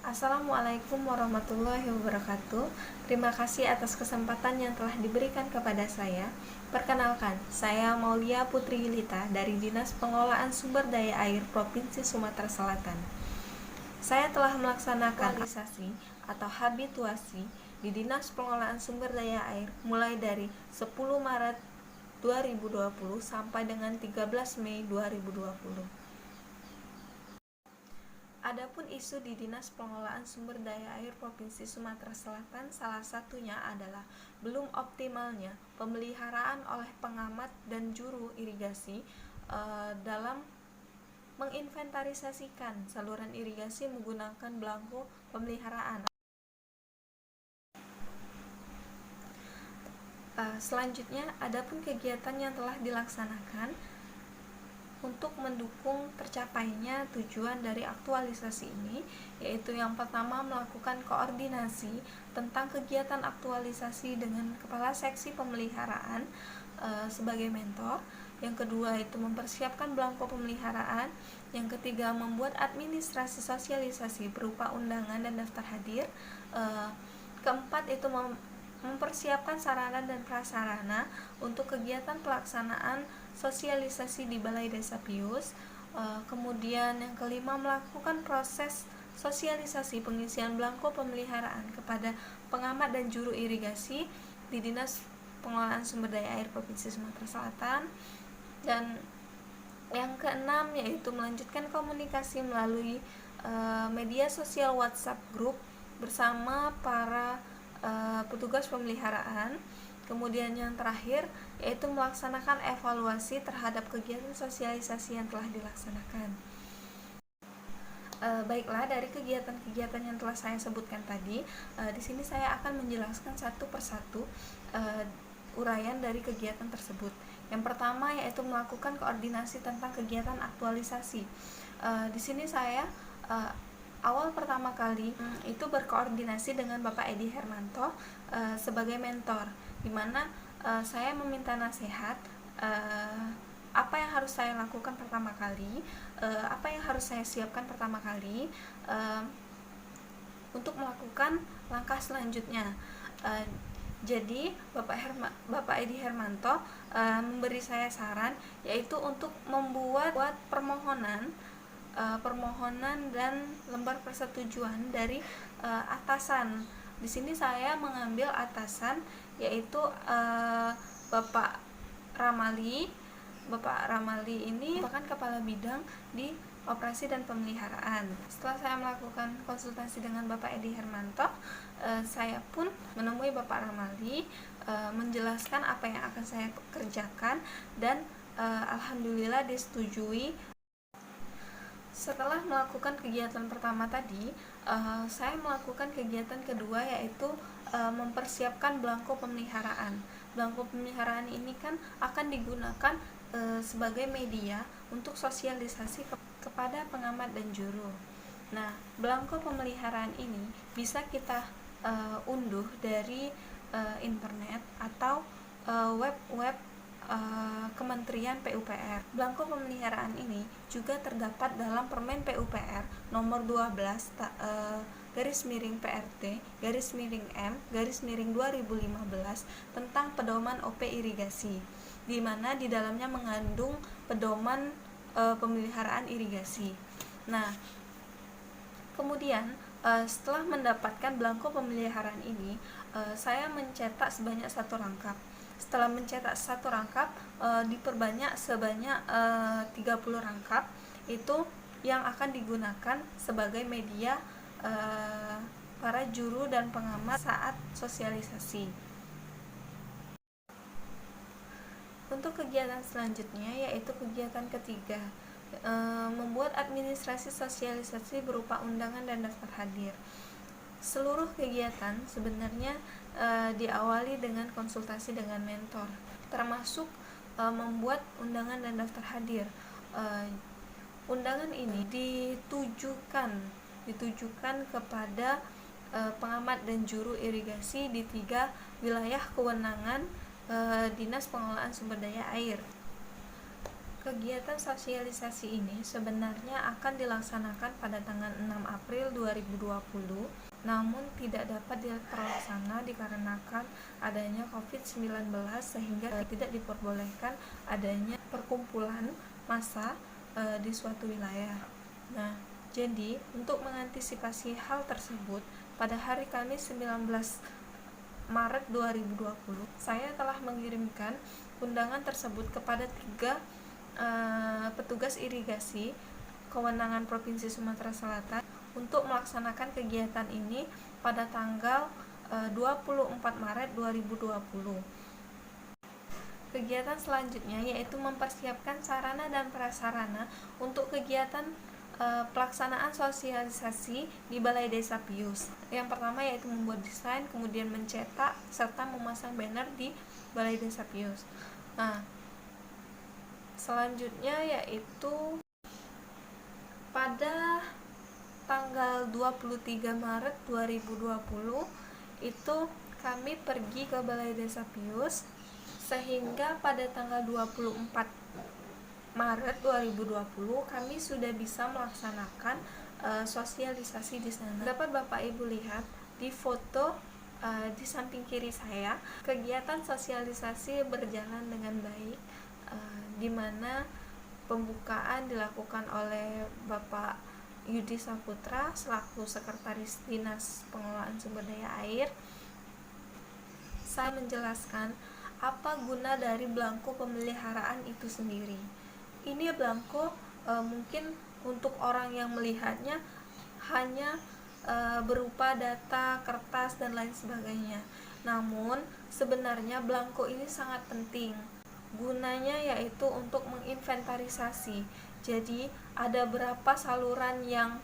Assalamualaikum warahmatullahi wabarakatuh. Terima kasih atas kesempatan yang telah diberikan kepada saya. Perkenalkan, saya Maulia Putri Yulita dari Dinas Pengelolaan Sumber Daya Air Provinsi Sumatera Selatan. Saya telah melaksanakan aktualisasi atau habituasi di Dinas Pengelolaan Sumber Daya Air mulai dari 10 Maret 2020 sampai dengan 13 Mei 2020. Adapun isu di Dinas Pengelolaan Sumber Daya Air Provinsi Sumatera Selatan salah satunya adalah belum optimalnya pemeliharaan oleh pengamat dan juru irigasi dalam menginventarisasikan saluran irigasi menggunakan belangko pemeliharaan. Selanjutnya, adapun kegiatan yang telah dilaksanakan untuk mendukung tercapainya tujuan dari aktualisasi ini, yaitu yang pertama melakukan koordinasi tentang kegiatan aktualisasi dengan Kepala Seksi Pemeliharaan sebagai mentor. Yang kedua itu mempersiapkan belangko pemeliharaan. Yang ketiga membuat administrasi sosialisasi berupa undangan dan daftar hadir. Keempat itu mempersiapkan sarana dan prasarana untuk kegiatan pelaksanaan sosialisasi di Balai Desa Pius. Kemudian yang kelima melakukan proses sosialisasi pengisian belangko pemeliharaan kepada pengamat dan juru irigasi di Dinas Pengelolaan Sumber Daya Air Provinsi Sumatera Selatan. Dan yang keenam yaitu melanjutkan komunikasi melalui media sosial WhatsApp Group bersama para petugas pemeliharaan. Kemudian yang terakhir yaitu melaksanakan evaluasi terhadap kegiatan sosialisasi yang telah dilaksanakan. Baiklah, dari kegiatan-kegiatan yang telah saya sebutkan tadi, di sini saya akan menjelaskan satu persatu uraian dari kegiatan tersebut. Yang pertama yaitu melakukan koordinasi tentang kegiatan aktualisasi. Di sini saya awal pertama kali itu berkoordinasi dengan Bapak Edi Hermanto sebagai mentor, di mana saya meminta nasihat apa yang harus saya lakukan pertama kali, apa yang harus saya siapkan pertama kali untuk melakukan langkah selanjutnya. Jadi Bapak Edi Hermanto memberi saya saran yaitu untuk membuat permohonan dan lembar persetujuan dari atasan. Di sini saya mengambil atasan yaitu Bapak Ramali. Bapak Ramali ini merupakan kepala bidang di operasi dan pemeliharaan. Setelah saya melakukan konsultasi dengan Bapak Edi Hermanto, saya pun menemui Bapak Ramali, menjelaskan apa yang akan saya kerjakan, dan alhamdulillah disetujui. Setelah melakukan kegiatan pertama tadi, saya melakukan kegiatan kedua yaitu mempersiapkan belangko pemeliharaan. Belangko pemeliharaan ini kan akan digunakan sebagai media untuk sosialisasi kepada pengamat dan juru. Nah, belangko pemeliharaan ini bisa kita unduh dari internet atau web Kementerian PUPR. Belangko pemeliharaan ini juga terdapat dalam Permen PUPR nomor 12 /PRT/M/2015 tentang pedoman OP irigasi, di mana di dalamnya mengandung pedoman pemeliharaan irigasi. Nah, kemudian setelah mendapatkan belangko pemeliharaan ini, saya mencetak sebanyak 1 rangkap. Setelah mencetak 1 rangkap, diperbanyak sebanyak 30 rangkap, itu yang akan digunakan sebagai media para juru dan pengamat saat sosialisasi. Untuk kegiatan selanjutnya yaitu kegiatan ketiga, membuat administrasi sosialisasi berupa undangan dan daftar hadir. Seluruh kegiatan sebenarnya diawali dengan konsultasi dengan mentor, termasuk membuat undangan dan daftar hadir. Undangan ini ditujukan kepada pengamat dan juru irigasi di 3 wilayah kewenangan Dinas Pengelolaan Sumber Daya Air. Kegiatan sosialisasi ini sebenarnya akan dilaksanakan pada tanggal 6 April 2020, namun tidak dapat terlaksana dikarenakan adanya COVID-19 sehingga tidak diperbolehkan adanya perkumpulan massa di suatu wilayah. Nah, jadi untuk mengantisipasi hal tersebut, pada hari Kamis 19 Maret 2020, saya telah mengirimkan undangan tersebut kepada 3 petugas irigasi kewenangan Provinsi Sumatera Selatan untuk melaksanakan kegiatan ini pada tanggal 24 Maret 2020. Kegiatan selanjutnya yaitu mempersiapkan sarana dan prasarana untuk kegiatan pelaksanaan sosialisasi di Balai Desa Pius. Yang pertama yaitu membuat desain, kemudian mencetak serta memasang banner di Balai Desa Pius. Nah, selanjutnya yaitu pada tanggal 23 Maret 2020 itu kami pergi ke Balai Desa Pius, sehingga pada tanggal 24 Maret 2020 kami sudah bisa melaksanakan sosialisasi di sana. Dapat Bapak Ibu lihat di foto di samping kiri saya, kegiatan sosialisasi berjalan dengan baik, di mana pembukaan dilakukan oleh Bapak Yudi Saputra selaku Sekretaris Dinas Pengelolaan Sumber Daya Air. Saya menjelaskan apa guna dari belangko pemeliharaan itu sendiri. Ini belangko mungkin untuk orang yang melihatnya hanya berupa data, kertas, dan lain sebagainya. Namun sebenarnya belangko ini sangat penting. Gunanya yaitu untuk menginventarisasi. Jadi ada berapa saluran yang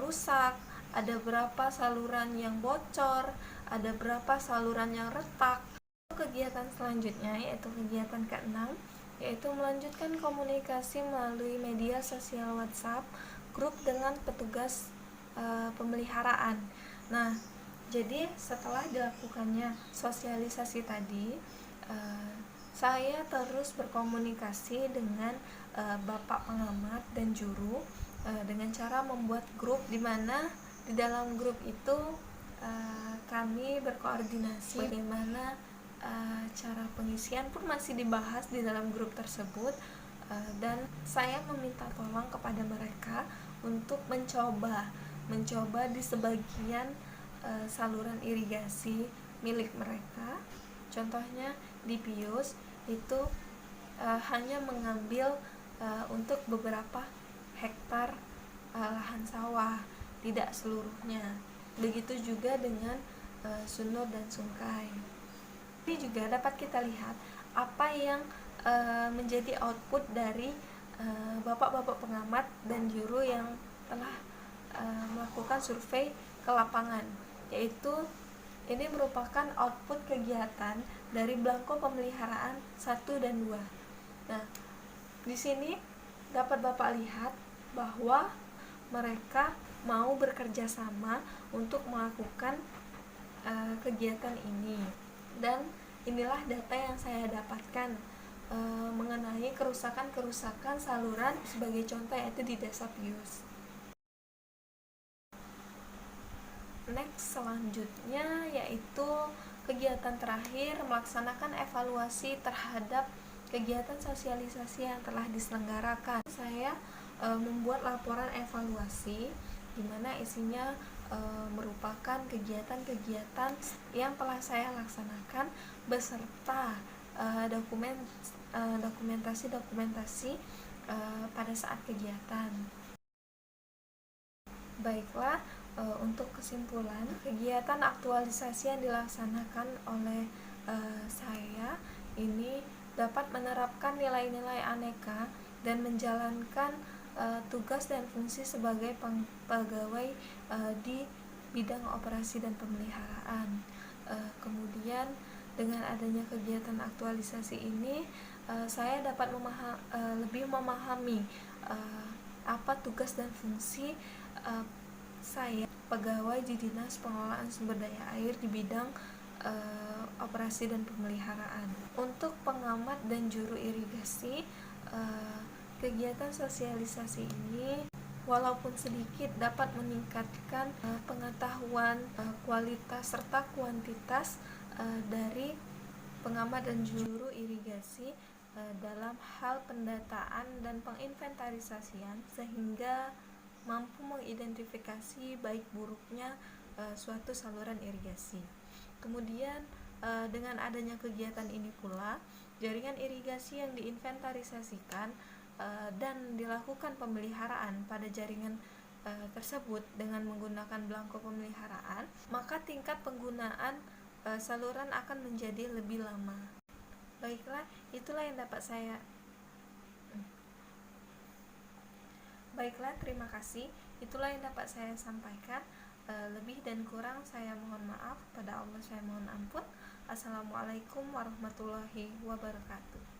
rusak, ada berapa saluran yang bocor, ada berapa saluran yang retak. Kegiatan selanjutnya yaitu kegiatan ke-6, yaitu melanjutkan komunikasi melalui media sosial WhatsApp grup dengan petugas pemeliharaan. Nah, jadi setelah dilakukannya sosialisasi tadi, saya terus berkomunikasi dengan Bapak Pengamat dan Juru dengan cara membuat grup, di mana di dalam grup itu kami berkoordinasi bagaimana cara pengisian pun masih dibahas di dalam grup tersebut, dan saya meminta tolong kepada mereka untuk mencoba di sebagian saluran irigasi milik mereka. Contohnya di Pius itu hanya mengambil untuk beberapa hektar lahan sawah, tidak seluruhnya. Begitu juga dengan Sunur dan Sungkai. Ini juga dapat kita lihat apa yang menjadi output dari bapak-bapak pengamat dan juru yang telah melakukan survei ke lapangan, yaitu ini merupakan output kegiatan dari belangko pemeliharaan 1 dan 2. Nah, di sini dapat Bapak lihat bahwa mereka mau bekerja sama untuk melakukan kegiatan ini. Dan inilah data yang saya dapatkan mengenai kerusakan-kerusakan saluran, sebagai contoh yaitu di Desa Pius. Next, selanjutnya yaitu kegiatan terakhir, melaksanakan evaluasi terhadap kegiatan sosialisasi yang telah diselenggarakan. Saya membuat laporan evaluasi di mana isinya merupakan kegiatan-kegiatan yang telah saya laksanakan beserta dokumentasi pada saat kegiatan. Baiklah, untuk kesimpulan, kegiatan aktualisasi yang dilaksanakan oleh saya ini dapat menerapkan nilai-nilai aneka dan menjalankan tugas dan fungsi sebagai pegawai di bidang operasi dan pemeliharaan. Kemudian dengan adanya kegiatan aktualisasi ini, saya dapat lebih memahami apa tugas dan fungsi saya pegawai di Dinas Pengelolaan Sumber Daya Air di bidang operasi dan pemeliharaan. Untuk pengamat dan juru irigasi, Kegiatan sosialisasi ini walaupun sedikit dapat meningkatkan pengetahuan, kualitas serta kuantitas dari pengamat dan juru irigasi dalam hal pendataan dan penginventarisasian, sehingga mampu mengidentifikasi baik buruknya suatu saluran irigasi. Kemudian dengan adanya kegiatan ini pula, jaringan irigasi yang diinventarisasikan dan dilakukan pemeliharaan pada jaringan tersebut dengan menggunakan belangko pemeliharaan, maka tingkat penggunaan saluran akan menjadi lebih lama. Baiklah, itulah yang dapat saya Baiklah, terima kasih. Itulah yang dapat saya sampaikan. Lebih dan kurang saya mohon maaf. Pada Allah saya mohon ampun. Assalamualaikum warahmatullahi wabarakatuh.